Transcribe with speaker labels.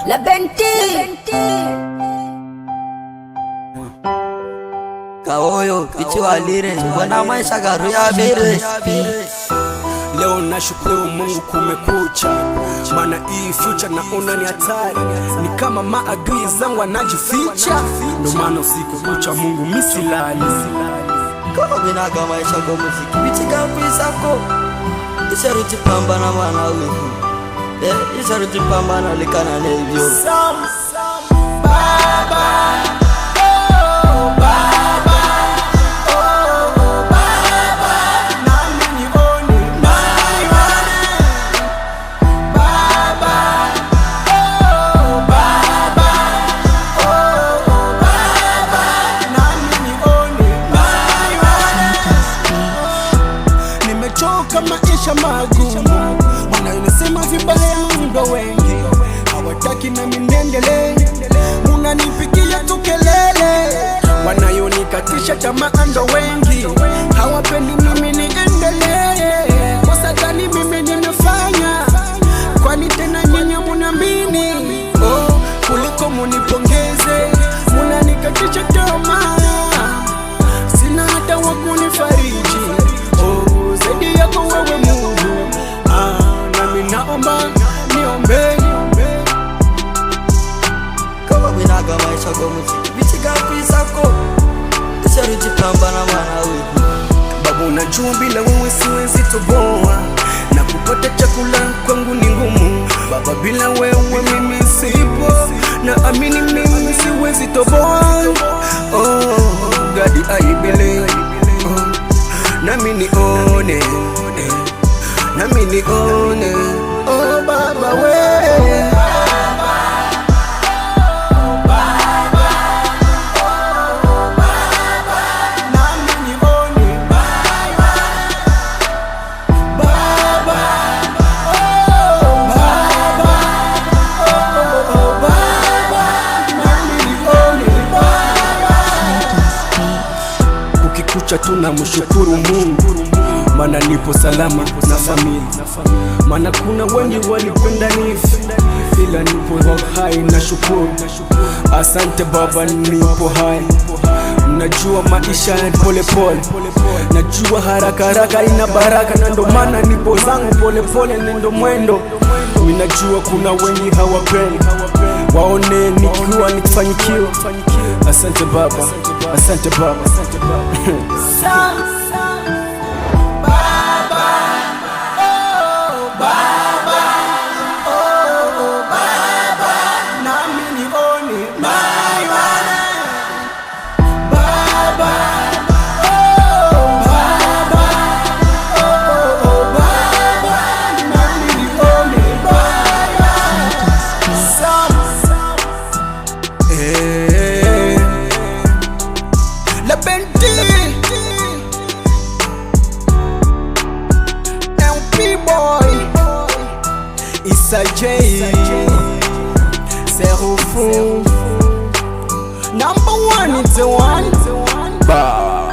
Speaker 1: La Benti
Speaker 2: Kaoyo Kichiwalire wana maisha garu ya bere.
Speaker 3: Leo nashukuru Mungu kumekucha, maana hii future naona ni hatari, ni kama maadui zangu wanajificha, ndo maana usiku kucha Mungu misilali.
Speaker 2: Kama binaga maisha kwa muziki bichiga kwisako isaruti pambana mana wihu isaruti pambana likana nevyo
Speaker 3: Baba maisha magumu, wanayosema vibaya ndo wengi, hawataki na minendele, munanipigia tu kelele, wanayonikatisha tamaa ndo wengi, hawapendi mimi niendelee. Kosa gani mimi nimefanya? Kwani tena nyinyi munamini? Oh, kuliko munipongeze, munanikatisha tamaa, sina hata wakunifariji. Zaidi yako wewe Mungu, nami naomba niombe.
Speaker 2: Kama binaga maisha kwa muziki bichiga kwisako isaruti pambana mana wihu.
Speaker 3: Babu unajua bila wewe siwezi toboa, na kupata chakula kwangu ni ngumu. Baba bila wewe mimi sipo, na amini mimi siwezi toboa. Oh, God I believe, nami nione, nami nione. Oh Baba we tunamshukuru Mungu, maana nipo salama na familia, maana kuna wengi walipenda nife, ila nipo hai na shukuru. Asante Baba nipo hai. Mnajua maisha pole pole, najua haraka haraka ina baraka, na ndo maana nipo zangu pole pole nendo mwendo. Minajua kuna wengi hawapendi waone nikiwa nikifanyikiwa. Asante Baba, asante Baba, asante Baba. La Benti MP boy Issa J Serofou Number one, it's the one. Bah.